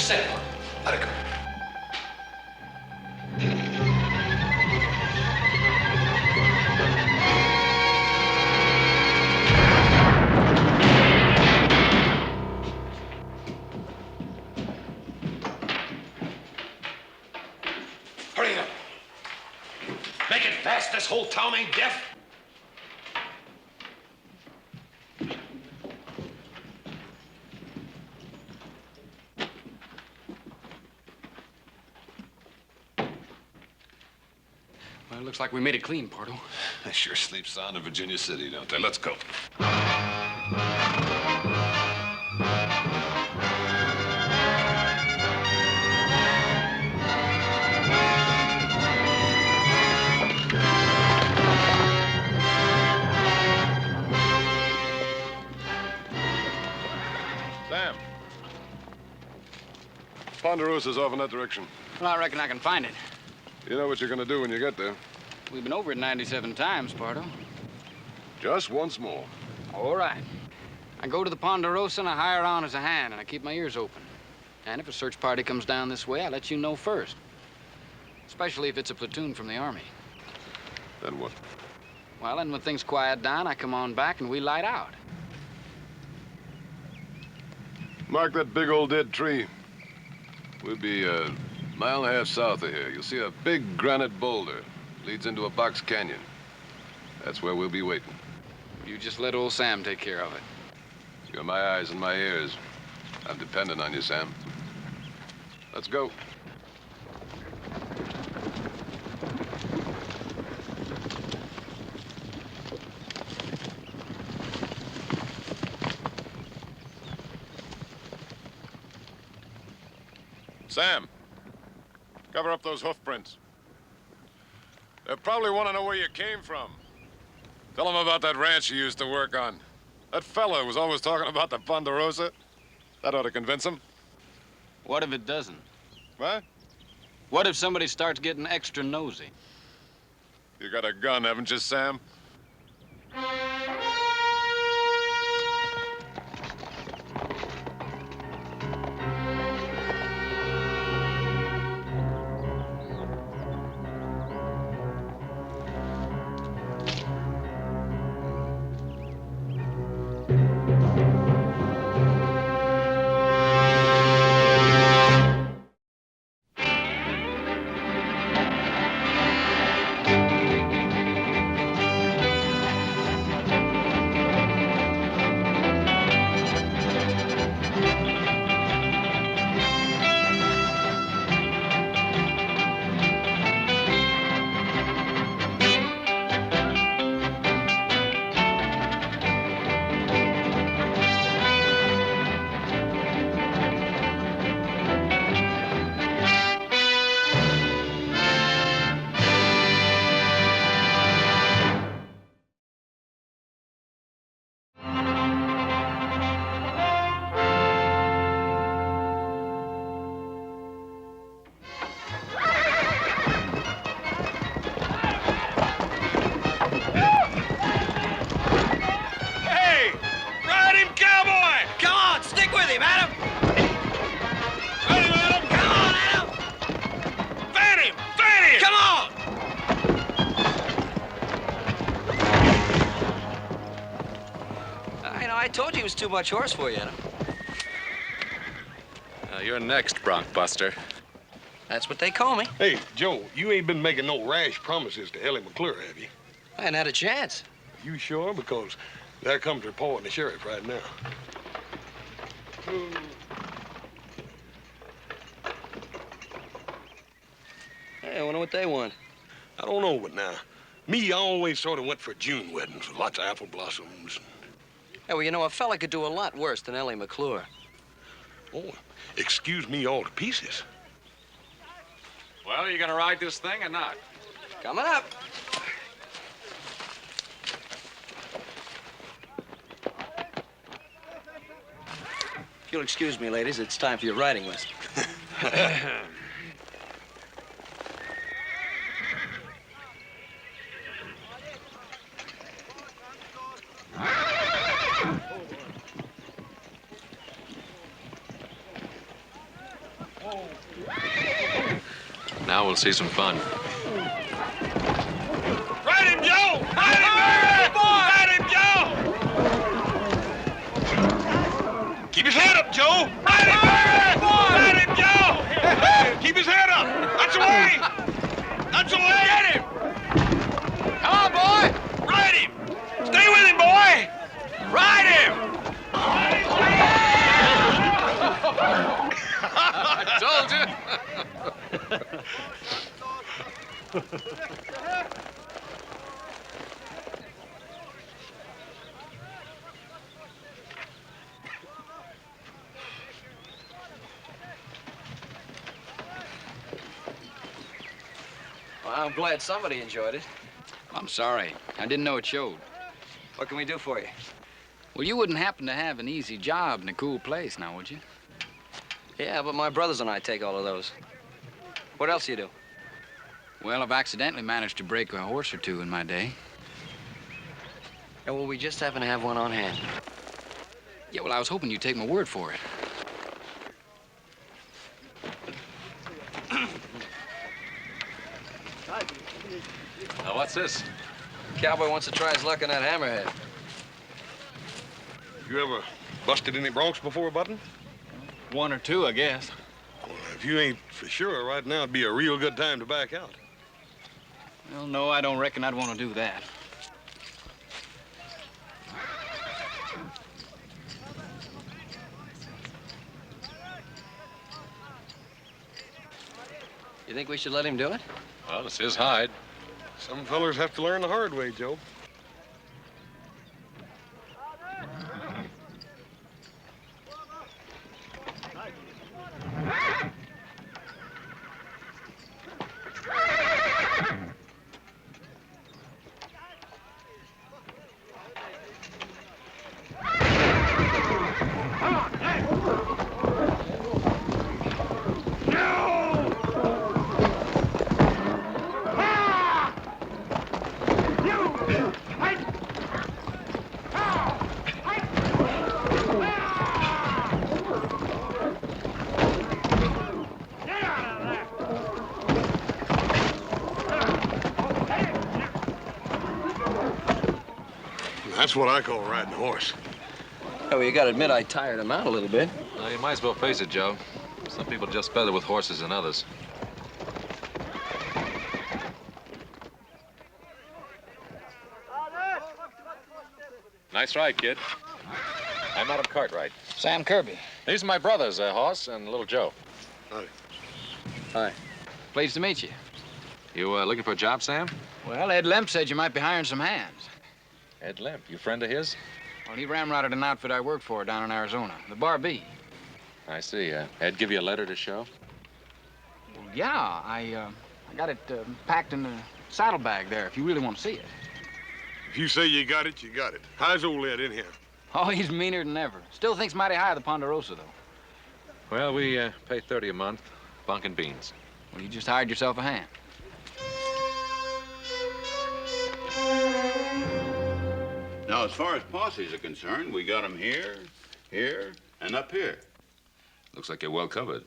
Set. Let it go. Hurry up. Make it fast. This whole town ain't deaf. Well, it looks like we made it clean, Pardo. They sure sleep sound in Virginia City, don't they? Let's go. Sam. Ponderosa's off in that direction. Well, I reckon I can find it. You know what you're gonna do when you get there. We've been over it 97 times, Pardo. Just once more. All right. I go to the Ponderosa and I hire on as a hand, and I keep my ears open. And if a search party comes down this way, I let you know first. Especially if it's a platoon from the Army. Then what? Well, then when things quiet down, I come on back and we light out. Mark that big old dead tree. We'll be a mile and a half south of here. You'll see a big granite boulder. Leads into a box canyon. That's where we'll be waiting. You just let old Sam take care of it. You're my eyes and my ears. I'm dependent on you, Sam. Let's go. Sam, cover up those hoof prints. They probably want to know where you came from. Tell them about that ranch you used to work on. That fella was always talking about the Ponderosa. That ought to convince them. What if it doesn't? What? What if somebody starts getting extra nosy? You got a gun, haven't you, Sam? Too much horse for you, You're next, bronc-buster. That's what they call me. Hey, Joe, you ain't been making no rash promises to Ellie McClure, have you? I hadn't had a chance. You sure? Because there comes reporting the sheriff right now. Hey, I wonder what they want. I don't know, but now, me, I always sort of went for June weddings with lots of apple blossoms. Hey, well, you know, a fella could do a lot worse than Ellie McClure. Oh, excuse me all to pieces. Well, you gonna ride this thing or not? Coming up. If you'll excuse me, ladies, it's time for your riding lesson. Now we'll see some fun. Ride him, Joe! Ride him, Ride him, Joe! Keep his head up, Joe! Ride him, Ride him, Joe! Keep his head up! That's the way! That's the way! Get him! Come on, boy! Ride him! Stay with him, boy! Ride him! I told you. Well, I'm glad somebody enjoyed it. I'm sorry. I didn't know it showed. What can we do for you? Well, you wouldn't happen to have an easy job in a cool place now, would you? Yeah, but my brothers and I take all of those. What else do you do? Well, I've accidentally managed to break a horse or two in my day. Yeah, well, we just happen to have one on hand. Yeah, well, I was hoping you'd take my word for it. Now, what's this? Cowboy wants to try his luck on that hammerhead. You ever busted any broncs before, Button? One or two, I guess. Well, if you ain't for sure, right now would be a real good time to back out. Well, no, I don't reckon I'd want to do that. You think we should let him do it? Well, it's his hide. Some fellers have to learn the hard way, Joe. That's what I call riding a horse. Oh, well, you gotta admit I tired him out a little bit. Well, you might as well face it, Joe. Some people just better with horses than others. Nice ride, kid. I'm Madam Cartwright. Sam Kirby. These are my brothers, Hoss and Little Joe. Howdy. Hi. Pleased to meet you. You looking for a job, Sam? Well, Ed Lemp said you might be hiring some hands. Ed Lemp, you friend of his? Well, he ramrodded an outfit I worked for down in Arizona, the Bar B. I see. Ed give you a letter to show? Well, yeah, I got it packed in the saddlebag there, if you really want to see it. If you say you got it, you got it. How's old Ed in here? Oh, he's meaner than ever. Still thinks mighty high of the Ponderosa, though. Well, we pay $30 a month, bunk and beans. Well, you just hired yourself a hand. Now, as far as posses are concerned, we got them here, here, and up here. Looks like you're well covered.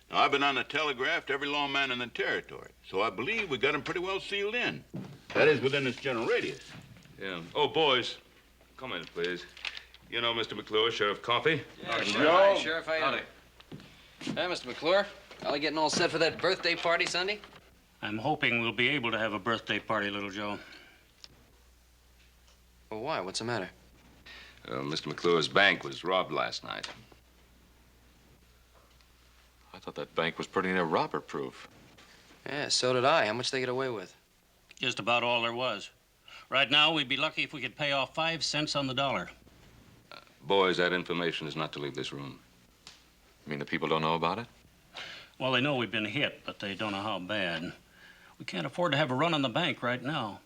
Now, I've been on the telegraph to every lawman in the territory, so I believe we got them pretty well sealed in. That is, within this general radius. Yeah. Oh, boys, come in, please. You know Mr. McClure, Sheriff Coffee? Yeah, Sheriff. Sheriff, how you doing? Hey, Mr. McClure. All getting all set for that birthday party Sunday? I'm hoping we'll be able to have a birthday party, little Joe. Well, why? What's the matter? Mr. McClure's bank was robbed last night. I thought that bank was pretty near robber-proof. Yeah, so did I. How much they get away with? Just about all there was. Right now, we'd be lucky if we could pay off 5 cents on the dollar. Boys, that information is not to leave this room. You mean the people don't know about it? Well, they know we've been hit, but they don't know how bad. We can't afford to have a run on the bank right now.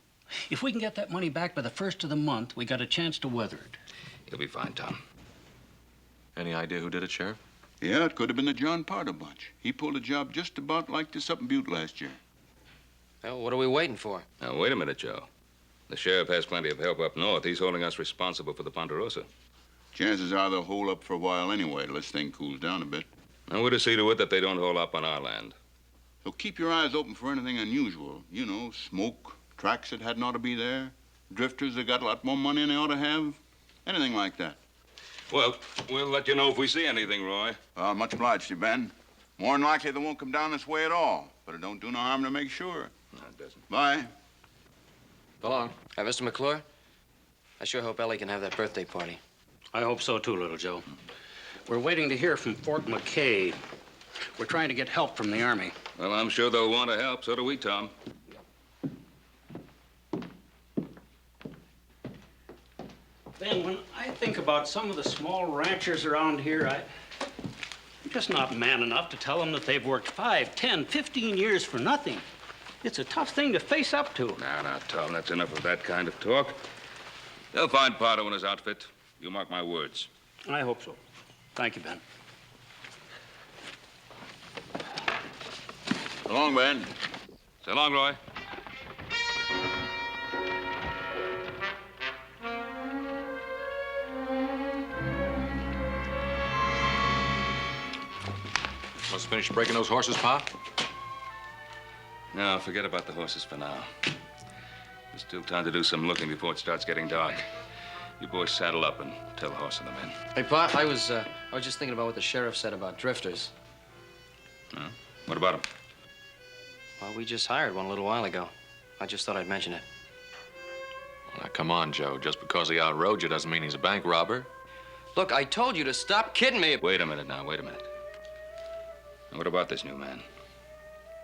If we can get that money back by the 1st of the month, we got a chance to weather it. You'll be fine, Tom. Any idea who did it, Sheriff? Yeah, it could have been the John Potter bunch. He pulled a job just about like this up in Butte last year. Well, what are we waiting for? Now, wait a minute, Joe. The sheriff has plenty of help up north. He's holding us responsible for the Ponderosa. Chances are they'll hold up for a while anyway till this thing cools down a bit. And we're to see to it that they don't haul up on our land. So keep your eyes open for anything unusual. You know, smoke, tracks that hadn't ought to be there, drifters that got a lot more money than they ought to have, anything like that. Well, we'll let you know if we see anything, Roy. Much obliged to you, Ben. More than likely they won't come down this way at all, but it don't do no harm to make sure. No, it doesn't. Bye. So long. Mr. McClure, I sure hope Ellie can have that birthday party. I hope so, too, little Joe. We're waiting to hear from Fort McKay. We're trying to get help from the Army. Well, I'm sure they'll want to help. So do we, Tom. Ben, when I think about some of the small ranchers around here, I'm just not man enough to tell them that they've worked 5, 10, 15 years for nothing. It's a tough thing to face up to. Now, Tom, that's enough of that kind of talk. They'll find Pardo and his outfit. You mark my words. I hope so. Thank you, Ben. So long, Ben. So long, Roy. Must finish breaking those horses, Pa? No, forget about the horses for now. There's still time to do some looking before it starts getting dark. You boys saddle up and tell the horse and the men. Hey, Pa, I was just thinking about what the sheriff said about drifters. Huh? What about them? Well, we just hired one a little while ago. I just thought I'd mention it. Now, come on, Joe. Just because he outrode you doesn't mean he's a bank robber. Look, I told you to stop kidding me. Wait a minute now, wait a minute. Now, what about this new man?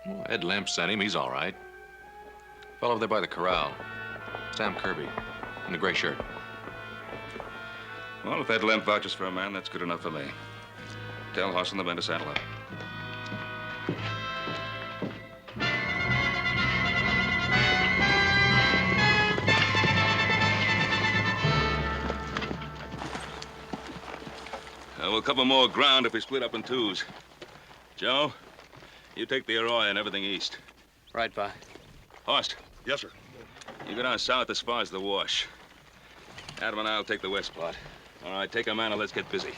Oh, Ed Lemp sent him. He's all right. Fell over there by the corral. Sam Kirby, in the gray shirt. Well, if Ed Lemp vouches for a man, that's good enough for me. Tell Hoss and the men to saddle up. We'll cover more ground if we split up in twos. Joe, you take the Arroyo and everything east. Right, Pa. Horst. Yes, sir. You go down south as far as the wash. Adam and I'll take the west plot. All right, take a man and let's get busy.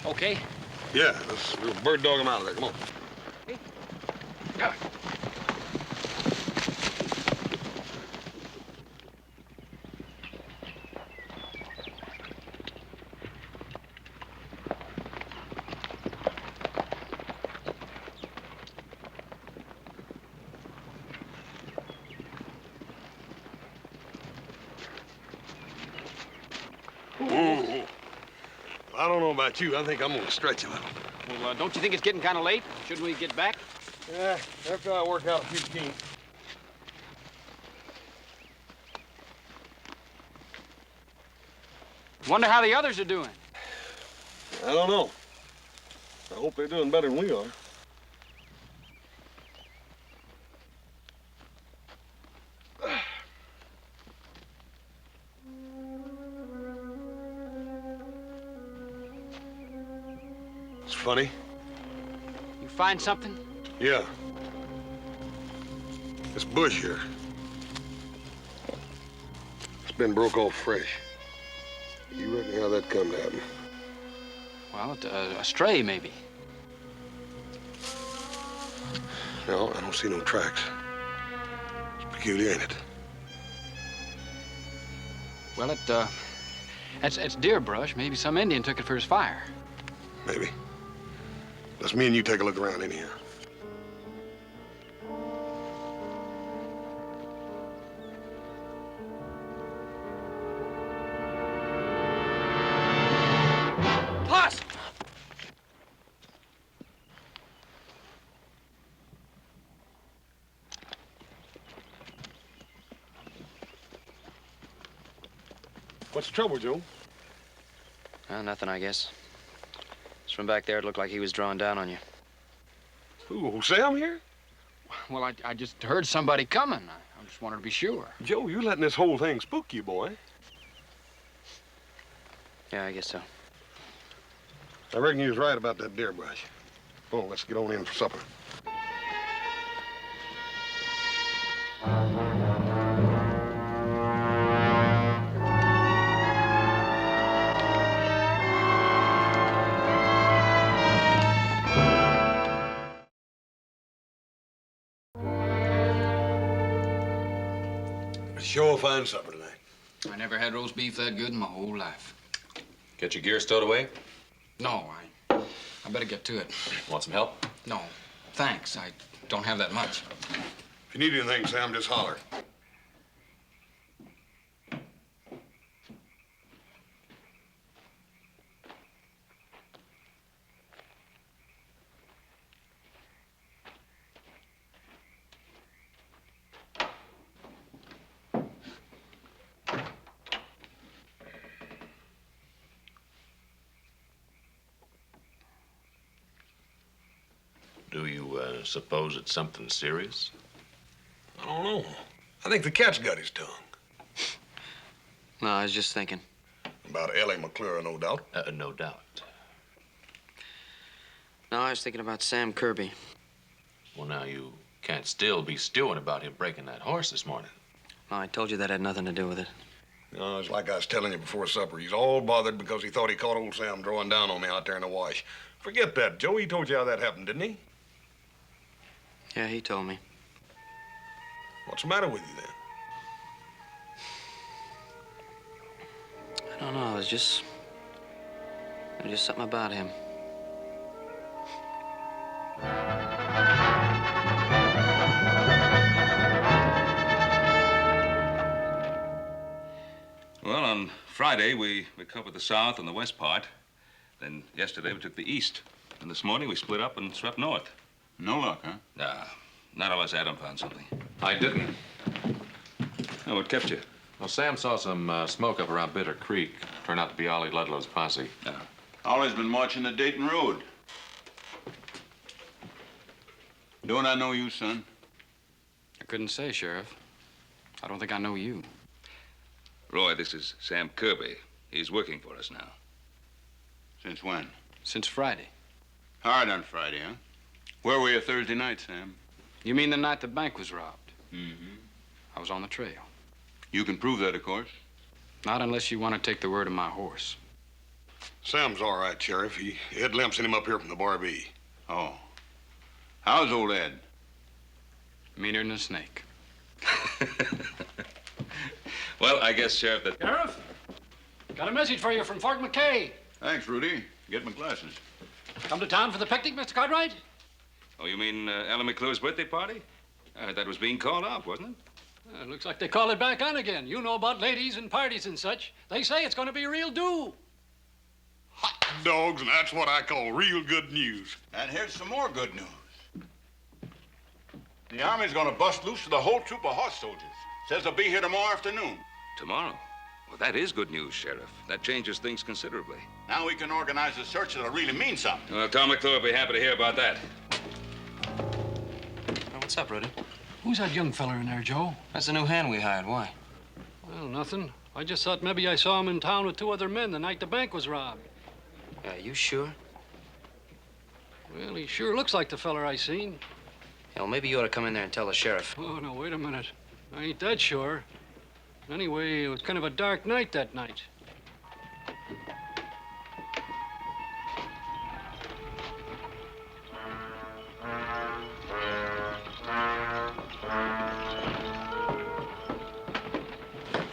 Okay. Yeah, we'll bird dog him out of there. Come on. Go. Ooh. I don't know about you. I think I'm going to stretch a little. Well, don't you think it's getting kind of late? Shouldn't we get back? Yeah, after I work out a few kinks. Wonder how the others are doing. I don't know. I hope they're doing better than we are. It's funny. You find something? Yeah. This bush here. It's been broke off fresh. You reckon how that come to happen? Well, a stray, maybe. No, I don't see no tracks. It's peculiar, ain't it? Well, it's deer brush. Maybe some Indian took it for his fire. Maybe. Let's me and you take a look around anyhow. Plus! What's the trouble, Joe? Nothing, I guess. Just from back there, it looked like he was drawing down on you. Who, Sam here? Well, I just heard somebody coming. I just wanted to be sure. Joe, you letting this whole thing spook you, boy. Yeah, I guess so. I reckon you was right about that deer brush. Oh, let's get on in for supper. It's sure a fine supper tonight. I never had roast beef that good in my whole life. Get your gear stowed away? No, I better get to it. Want some help? No, thanks. I don't have that much. If you need anything, Sam, just holler. Do you suppose it's something serious? I don't know. I think the cat's got his tongue. No, I was just thinking. About Ellie McClure, no doubt. No doubt. No, I was thinking about Sam Kirby. Well, now you can't still be stewing about him breaking that horse this morning. No, I told you that had nothing to do with it. No, it's like I was telling you before supper. He's all bothered because he thought he caught old Sam drawing down on me out there in the wash. Forget that, Joe. He told you how that happened, didn't he? Yeah, he told me. What's the matter with you, then? I don't know. It was just something about him. Well, on Friday, we covered the south and the west part. Then yesterday, we took the east. And this morning, we split up and swept north. No luck, huh? Nah, not unless Adam found something. I didn't. Oh, what kept you? Well, Sam saw some smoke up around Bitter Creek. Turned out to be Ollie Ludlow's posse. Ollie's been marching the Dayton Road. Don't I know you, son? I couldn't say, Sheriff. I don't think I know you. Roy, this is Sam Kirby. He's working for us now. Since when? Since Friday. Hard on Friday, huh? Where were you Thursday night, Sam? You mean the night the bank was robbed? Mm-hmm. I was on the trail. You can prove that, of course. Not unless you want to take the word of my horse. Sam's all right, Sheriff. Ed Lemp sent him up here from the Bar B. Oh. How's old Ed? Meaner than a snake. Well, I guess, Sheriff, that... Sheriff, got a message for you from Fort McKay. Thanks, Rudy. Get my glasses. Come to town for the picnic, Mr. Cartwright? Oh, you mean Ellen McClure's birthday party? I heard that was being called off, wasn't it? Looks like they call it back on again. You know about ladies and parties and such. They say it's going to be a real do. Hot dogs, and that's what I call real good news. And here's some more good news. The Army's gonna bust loose with a whole troop of horse soldiers. Says they'll be here tomorrow afternoon. Tomorrow? Well, that is good news, Sheriff. That changes things considerably. Now we can organize a search that'll really mean something. Well, Tom McClure will be happy to hear about that. What's up, Rudy? Who's that young feller in there, Joe? That's the new hand we hired. Why? Well, nothing. I just thought maybe I saw him in town with two other men the night the bank was robbed. You sure? Well, he sure looks like the feller I seen. Hell, maybe you ought to come in there and tell the sheriff. Oh, no, wait a minute. I ain't that sure. Anyway, it was kind of a dark night that night.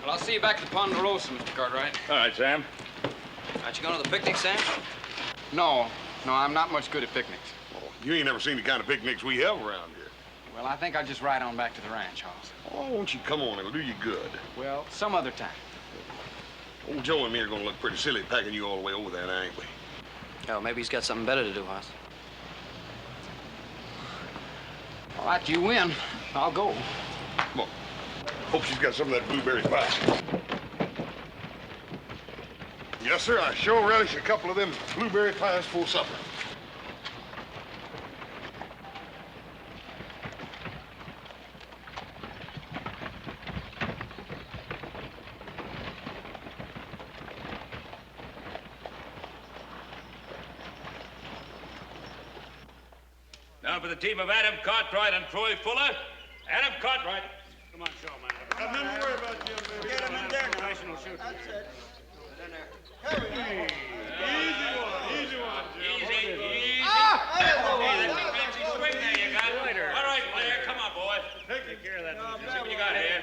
Well, I'll see you back at the Ponderosa, Mr. Cartwright. All right, Sam. Aren't you going to the picnic, Sam? No, I'm not much good at picnics. Oh, you ain't never seen the kind of picnics we have around here. Well, I think I'll just ride on back to the ranch house. Oh, won't you come on? It'll do you good. Well, some other time. Old Joe and me are gonna look pretty silly packing you all the way over there, now, ain't we? Hell, maybe he's got something better to do, Hoss. All right, you win. I'll go. Well, hope she's got some of that blueberry pie. Yes, sir. I sure relish a couple of them blueberry pies for supper. Now for the team of Adam Cartwright and Troy Fuller. Adam Cartwright. Come on, show, man. Nothing to worry about, Jim, baby. Get him in there now. That's it. Easy one, Jim. Easy. That's a fancy swing there you got. All right, player. Come on, boy. Take care of that. See what you got here.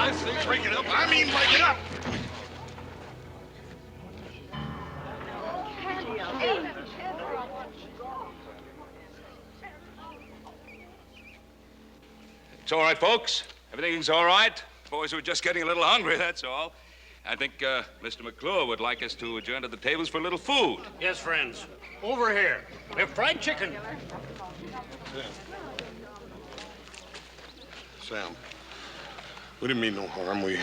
I say break it up. I mean break it up. It's all right, folks. Everything's all right. Boys were just getting a little hungry, that's all. I think Mr. McClure would like us to adjourn to the tables for a little food. Yes, friends. Over here. We have fried chicken. Sam, we didn't mean no harm. We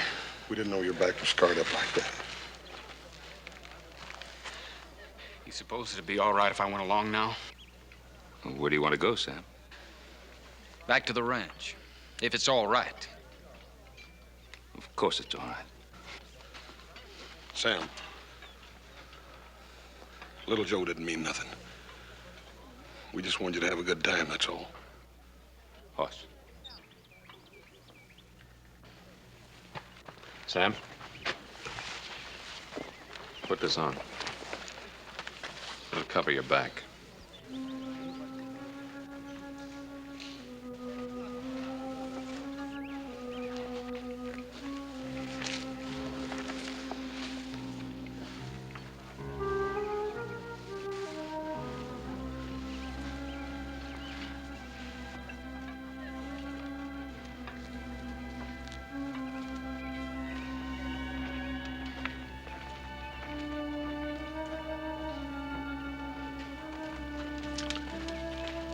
didn't know your back was scarred up like that. You suppose it'd be all right if I went along now? Well, where do you want to go, Sam? Back to the ranch, if it's all right. Of course it's all right. Sam, little Joe didn't mean nothing. We just wanted you to have a good time, that's all. Hoss. Sam? Put this on. It'll cover your back.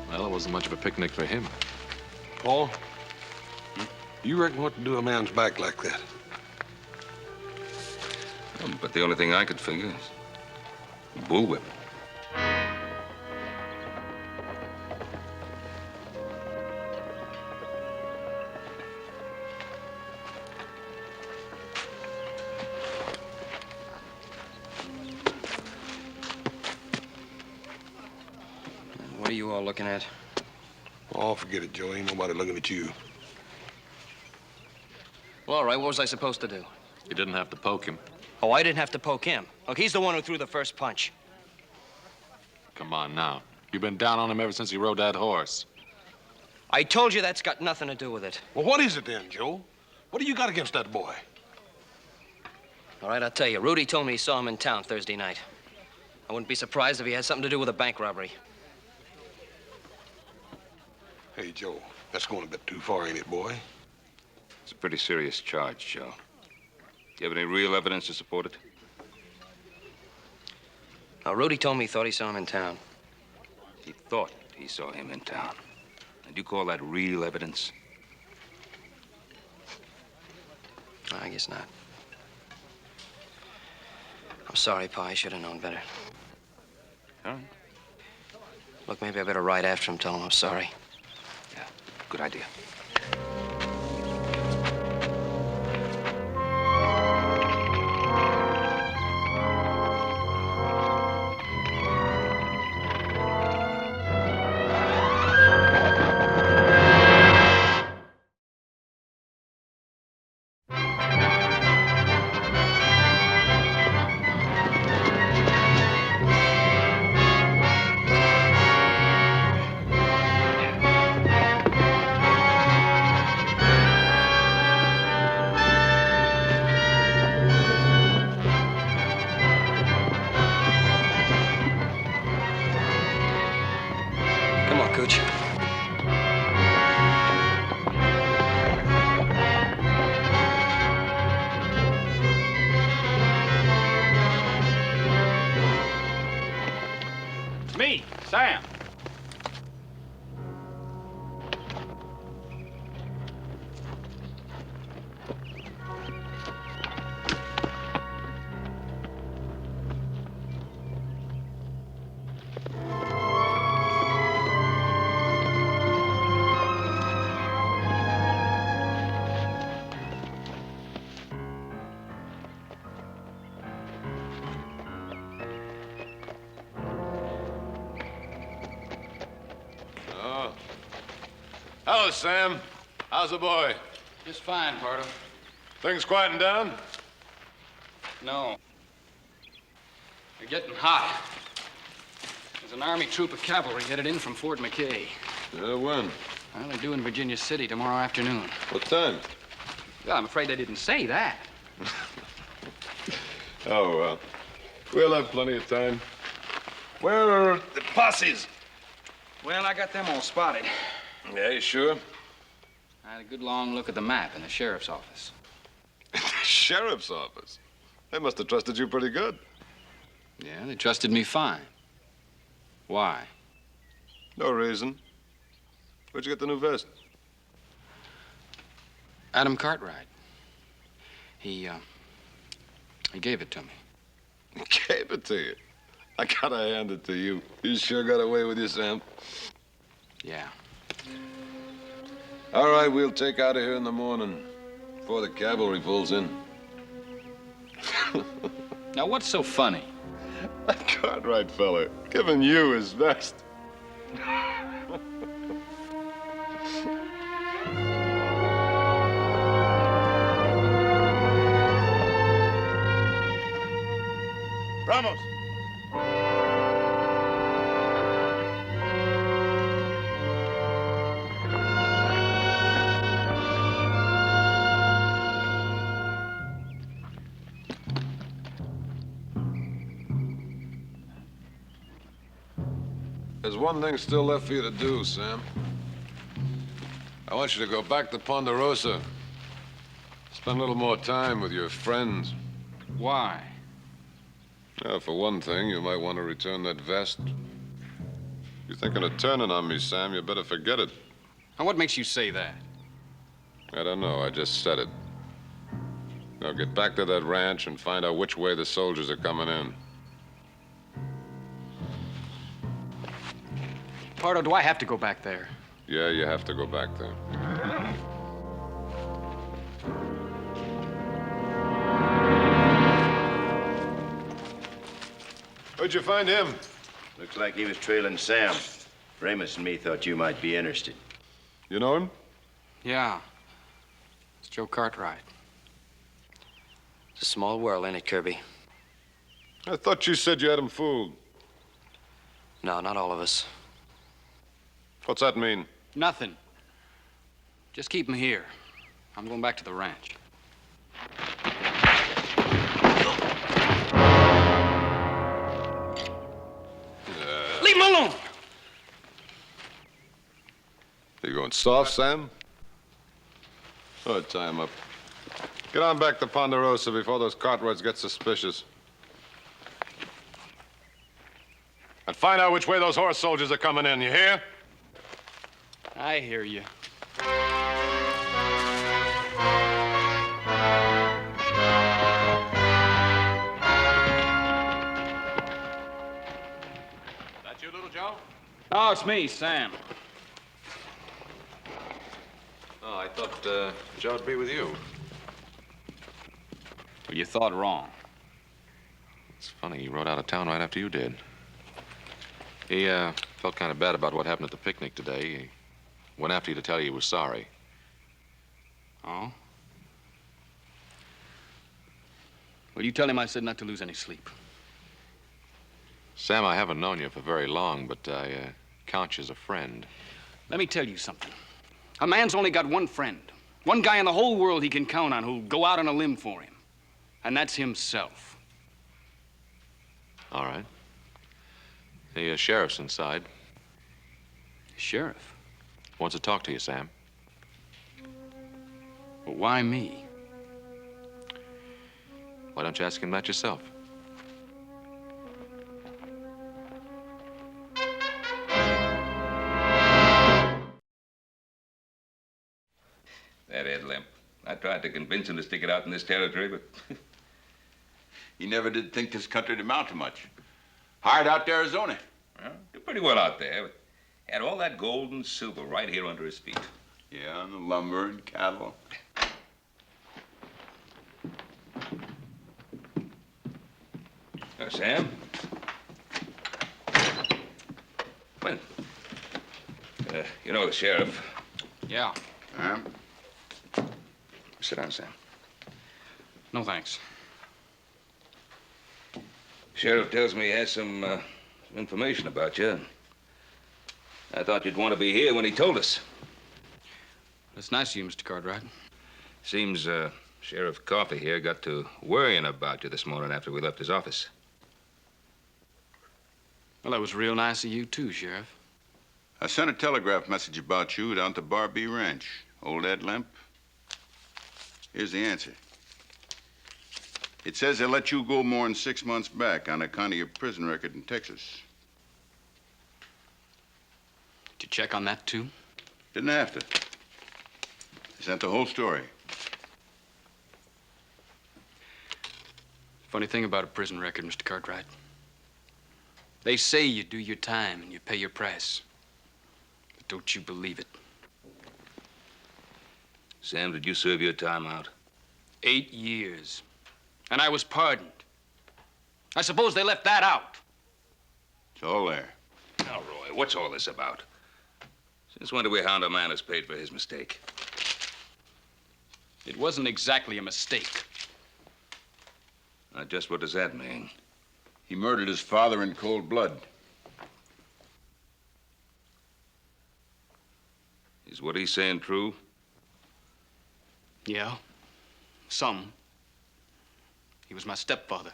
Well, it wasn't much of a picnic for him. Paul, you reckon what to do a man's back like that? But the only thing I could figure is bullwhip. What are you all looking at? Oh, forget it, Joe. Ain't nobody looking at you. Well, all right, what was I supposed to do? You didn't have to poke him. Oh, I didn't have to poke him. Look, he's the one who threw the first punch. Come on now. You've been down on him ever since he rode that horse. I told you that's got nothing to do with it. Well, what is it then, Joe? What do you got against that boy? All right, I'll tell you. Rudy told me he saw him in town Thursday night. I wouldn't be surprised if he had something to do with a bank robbery. Hey, Joe, that's going a bit too far, ain't it, boy? It's a pretty serious charge, Joe. Do you have any real evidence to support it? Now, Rudy told me he thought he saw him in town. He thought he saw him in town. And you call that real evidence? I guess not. I'm sorry, Pa. I should have known better. All right. Look, maybe I better ride after him, tell him I'm sorry. Yeah, good idea. Me, Sam. Hello, Sam. How's the boy? Just fine, Pardo. Things quieting down? No. They're getting hot. There's an Army troop of cavalry headed in from Fort McKay. When? Well, they're due in Virginia City tomorrow afternoon. What time? Well, I'm afraid I didn't say that. Oh, well. We'll have plenty of time. Where are the posses? Well, I got them all spotted. Yeah, you sure? I had a good long look at the map in the sheriff's office. The sheriff's office? They must have trusted you pretty good. Yeah, they trusted me fine. Why? No reason. Where'd you get the new vest? Adam Cartwright. He gave it to me. Gave it to you? I gotta hand it to you. You sure got away with you, Sam. Yeah. All right, we'll take out of here in the morning before the cavalry pulls in. Now, what's so funny? That Cartwright fella giving you his vest. Vamos. There's one thing still left for you to do, Sam. I want you to go back to Ponderosa. Spend a little more time with your friends. Why? For one thing, you might want to return that vest. If you're thinking of turning on me, Sam, you better forget it. Now, what makes you say that? I don't know. I just said it. Now get back to that ranch and find out which way the soldiers are coming in. Pardo, do I have to go back there? Yeah, you have to go back there. Where'd you find him? Looks like he was trailing Sam. Ramus and me thought you might be interested. You know him? Yeah. It's Joe Cartwright. It's a small world, ain't it, Kirby? I thought you said you had him fooled. No, not all of us. What's that mean? Nothing. Just keep him here. I'm going back to the ranch. Leave him alone! You going soft, Sam? Oh, tie him up. Get on back to Ponderosa before those Cartwrights get suspicious. And find out which way those horse soldiers are coming in, you hear? I hear you. That you, little Joe? Oh, it's me, Sam. Oh, I thought Joe'd be with you. Well, you thought wrong. It's funny, he rode out of town right after you did. He felt kind of bad about what happened at the picnic today. He went after you to tell you he was sorry. Oh? Well, you tell him I said not to lose any sleep. Sam, I haven't known you for very long, but I count you as a friend. Let me tell you something. A man's only got one friend. One guy in the whole world he can count on who'll go out on a limb for him. And that's himself. All right. The sheriff's inside. Sheriff? Wants to talk to you, Sam. Well, why me? Why don't you ask him that yourself? That Ed Limp. I tried to convince him to stick it out in this territory, but He never did think this country'd amount to much. Hired out to Arizona. well, did pretty well out there. But had all that gold and silver right here under his feet. Yeah, and the lumber and cattle. Sam? Well, you know the sheriff. Yeah. Sit down, Sam. No, thanks. Sheriff tells me he has some information about you. I thought you'd want to be here when he told us. That's nice of you, Mr. Cartwright. Seems Sheriff Coffey here got to worrying about you this morning after we left his office. Well, that was real nice of you, too, Sheriff. I sent a telegraph message about you down to Barbie Ranch. Old Ed Limp. Here's the answer. It says they let you go more than 6 months back on account of your prison record in Texas. Did you check on that, too? Didn't have to. They sent the whole story. Funny thing about a prison record, Mr. Cartwright. They say you do your time and you pay your price. But don't you believe it. Sam, did you serve your time out? 8 years. And I was pardoned. I suppose they left that out. It's all there. Now, Roy, what's all this about? Since when do we hound a man who's paid for his mistake? It wasn't exactly a mistake. Now, just what does that mean? He murdered his father in cold blood. Is what he's saying true? Yeah, some. He was my stepfather,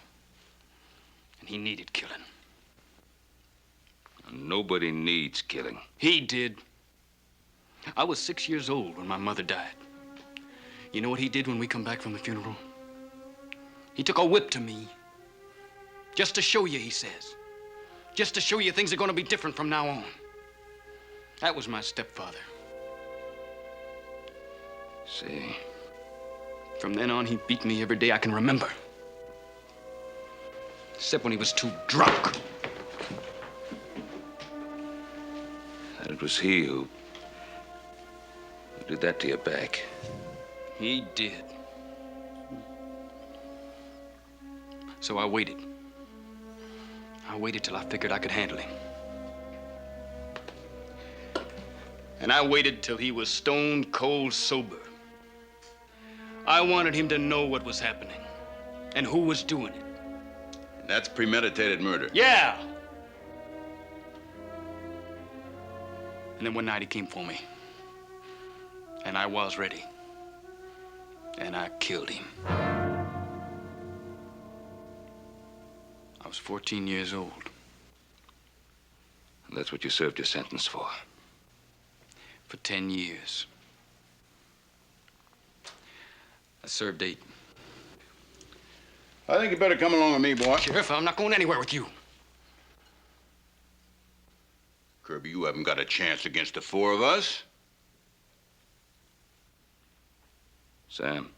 and he needed killing. Nobody needs killing. He did. I was 6 years old when my mother died. You know what he did when we come back from the funeral? He took a whip to me. Just to show you, he says. Just to show you things are going to be different from now on. That was my stepfather. See. From then on, he beat me every day I can remember. Except when he was too drunk. And it was he who did that to your back. He did. So I waited. I waited till I figured I could handle him. And I waited till he was stone cold sober. I wanted him to know what was happening and who was doing it. That's premeditated murder. Yeah. And then one night he came for me. And I was ready. And I killed him. I was 14 years old. And that's what you served your sentence for? For 10 years. I served 8. I think you better come along with me, boy. Sheriff, I'm not going anywhere with you. Kirby, you haven't got a chance against the 4 of us. Sam.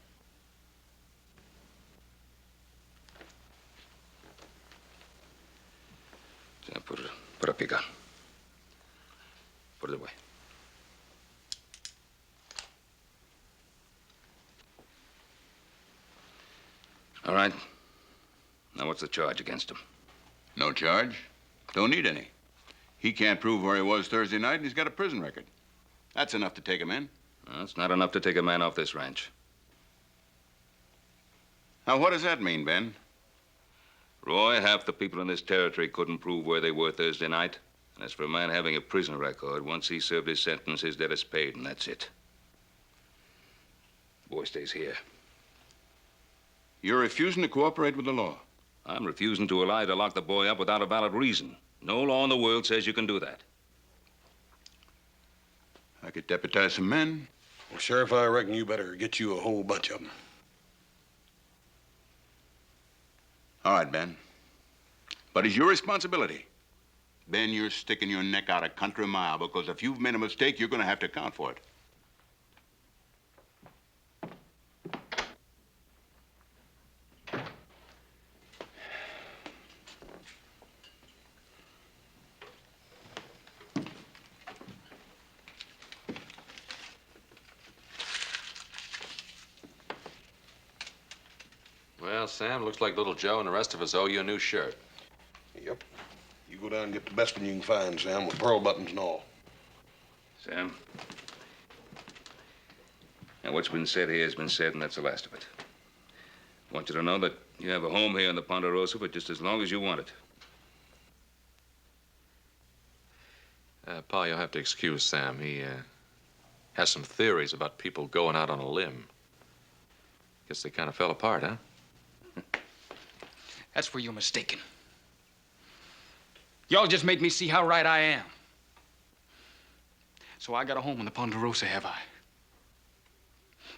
Sam, put up your gun. Put it away. All right. Now, what's the charge against him? No charge. Don't need any. He can't prove where he was Thursday night, and he's got a prison record. That's enough to take him in. Well, it's not enough to take a man off this ranch. Now, what does that mean, Ben? Roy, half the people in this territory couldn't prove where they were Thursday night. And as for a man having a prison record, once he served his sentence, his debt is paid, and that's it. The boy stays here. You're refusing to cooperate with the law. I'm refusing to allow you to lock the boy up without a valid reason. No law in the world says you can do that. I could deputize some men. Well, Sheriff, I reckon you better get you a whole bunch of them. All right, Ben. But it's your responsibility. Ben, you're sticking your neck out a country mile because if you've made a mistake, you're going to have to account for it. Well, Sam, looks like little Joe and the rest of us owe you a new shirt. Yep. You go down and get the best one you can find, Sam, with pearl buttons and all. Sam? Now, what's been said here has been said, and that's the last of it. I want you to know that you have a home here in the Ponderosa for just as long as you want it. Pa, you'll have to excuse Sam. He has some theories about people going out on a limb. Guess they kind of fell apart, huh? That's where you're mistaken. Y'all just made me see how right I am. So I got a home in the Ponderosa, have I?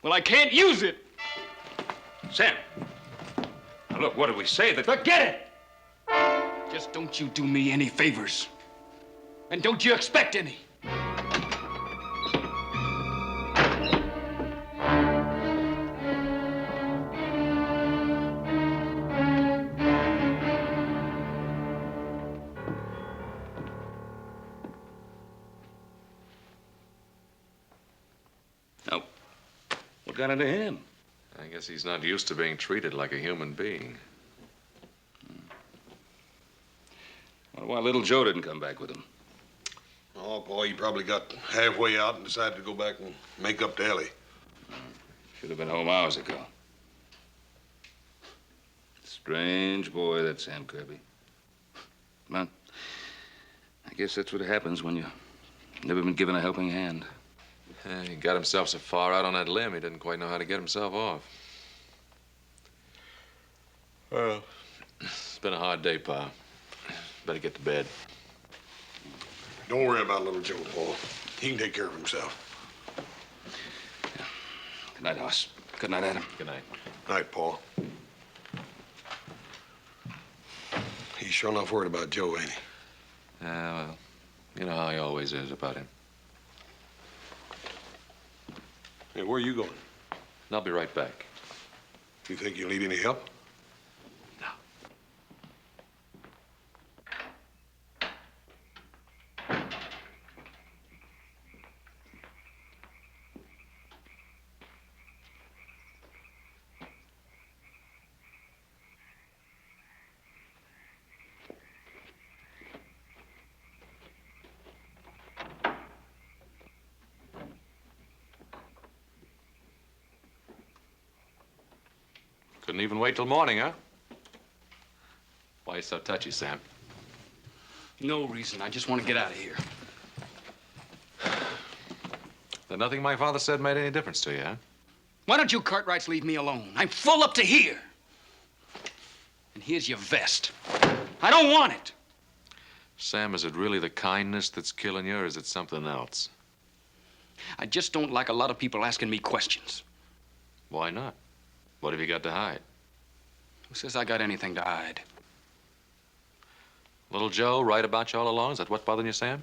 Well, I can't use it. Sam. Now, look, what did we say? That... Forget it. Just don't you do me any favors. And don't you expect any. Now, what got into him? I guess he's not used to being treated like a human being. Wonder why little Joe didn't come back with him. Oh, boy, he probably got halfway out and decided to go back and make up to Ellie. Should have been home hours ago. Strange boy, that Sam Kirby. Well, I guess that's what happens when you've never been given a helping hand. He got himself so far out on that limb, he didn't quite know how to get himself off. Well, it's been a hard day, Pa. Better get to bed. Don't worry about little Joe, Paul. He can take care of himself. Yeah. Good night, Hoss. Good night, Adam. Good night. Night, Paul. He's sure enough worried about Joe, ain't he? Well, you know how he always is about him. Hey, where are you going? I'll be right back. You think you'll need any help? Couldn't even wait till morning, huh? Why you so touchy, Sam? No reason. I just want to get out of here. Then nothing my father said made any difference to you, huh? Why don't you Cartwrights leave me alone? I'm full up to here. And here's your vest. I don't want it. Sam, is it really the kindness that's killing you, or is it something else? I just don't like a lot of people asking me questions. Why not? What have you got to hide? Who says I got anything to hide? Little Joe right about you all along? Is that what's bothering you, Sam?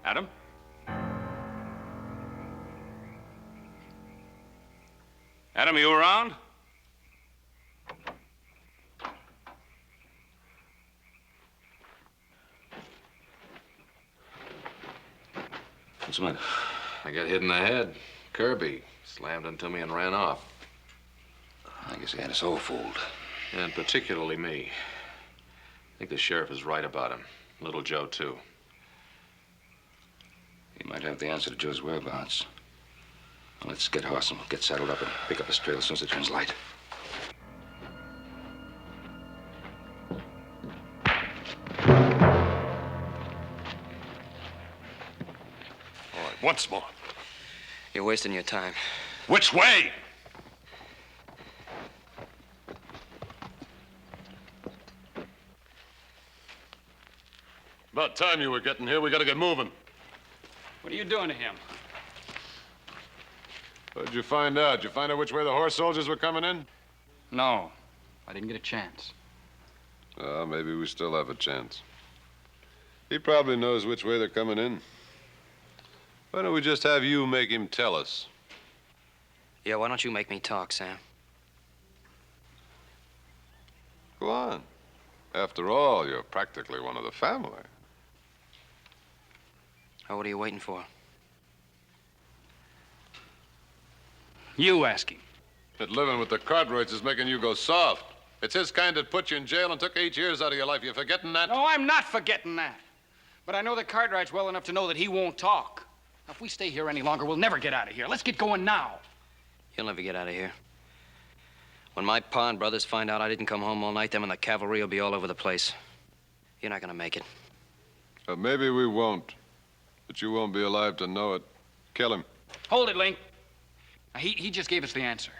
Adam? Adam, you around? What's the matter? I got hit in the head. Kirby slammed into me and ran off. I guess he had us all fooled. And particularly me. I think the sheriff is right about him. Little Joe, too. He might have the answer to Joe's whereabouts. Well, let's get Hoss and we'll get saddled up and pick up his trail as soon as it turns light. All right, once more. You're wasting your time. Which way? About time you were getting here. We gotta get moving. What are you doing to him? What did you find out? Did you find out which way the horse soldiers were coming in? No, I didn't get a chance. Maybe we still have a chance. He probably knows which way they're coming in. Why don't we just have you make him tell us? Yeah, why don't you make me talk, Sam? Go on. After all, you're practically one of the family. Oh, what are you waiting for? You ask him. That living with the Cartwrights is making you go soft. It's his kind that put you in jail and took 8 years out of your life. You forgetting that? No, I'm not forgetting that. But I know the Cartwrights well enough to know that he won't talk. Now, if we stay here any longer, we'll never get out of here. Let's get going now. You'll never get out of here. When my pa and brothers find out I didn't come home all night, them and the cavalry will be all over the place. You're not gonna make it. Maybe we won't. But you won't be alive to know it. Kill him. Hold it, Link. Now, he just gave us the answer.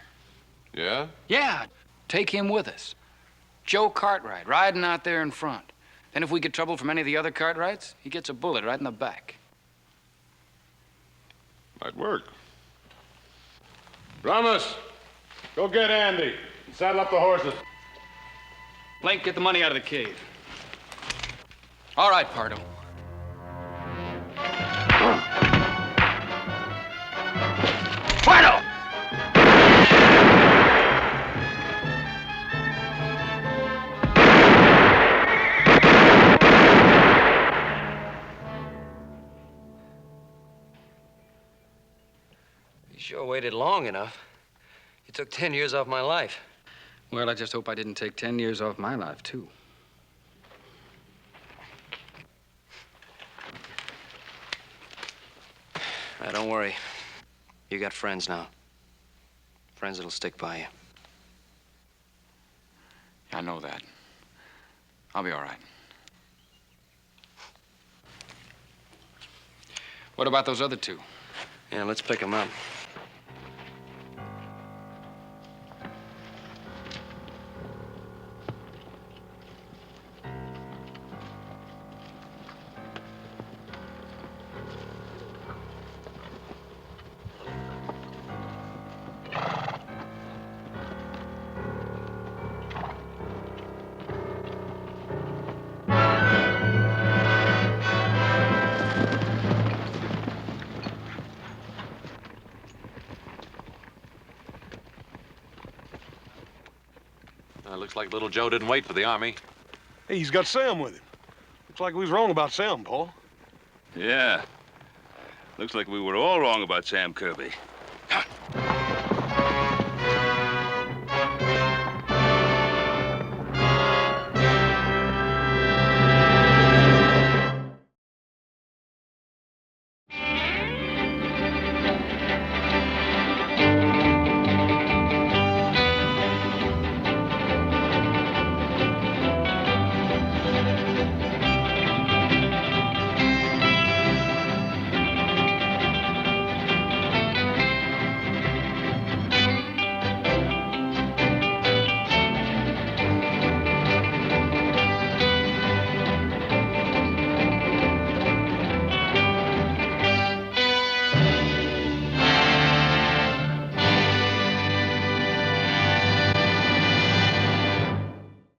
Yeah? Yeah, take him with us. Joe Cartwright, riding out there in front. Then if we get trouble from any of the other Cartwrights, he gets a bullet right in the back. Might work. Ramos, go get Andy and saddle up the horses. Link, get the money out of the cave. All right, Pardo. Pardo! You sure waited long enough. You took 10 years off my life. Well, I just hope I didn't take 10 years off my life, too. Now, don't worry. You got friends now. Friends that'll stick by you. I know that. I'll be all right. What about those other two? Yeah, let's pick them up. Looks like little Joe didn't wait for the army. Hey, he's got Sam with him. Looks like we was wrong about Sam, Paul. Yeah. Looks like we were all wrong about Sam Kirby.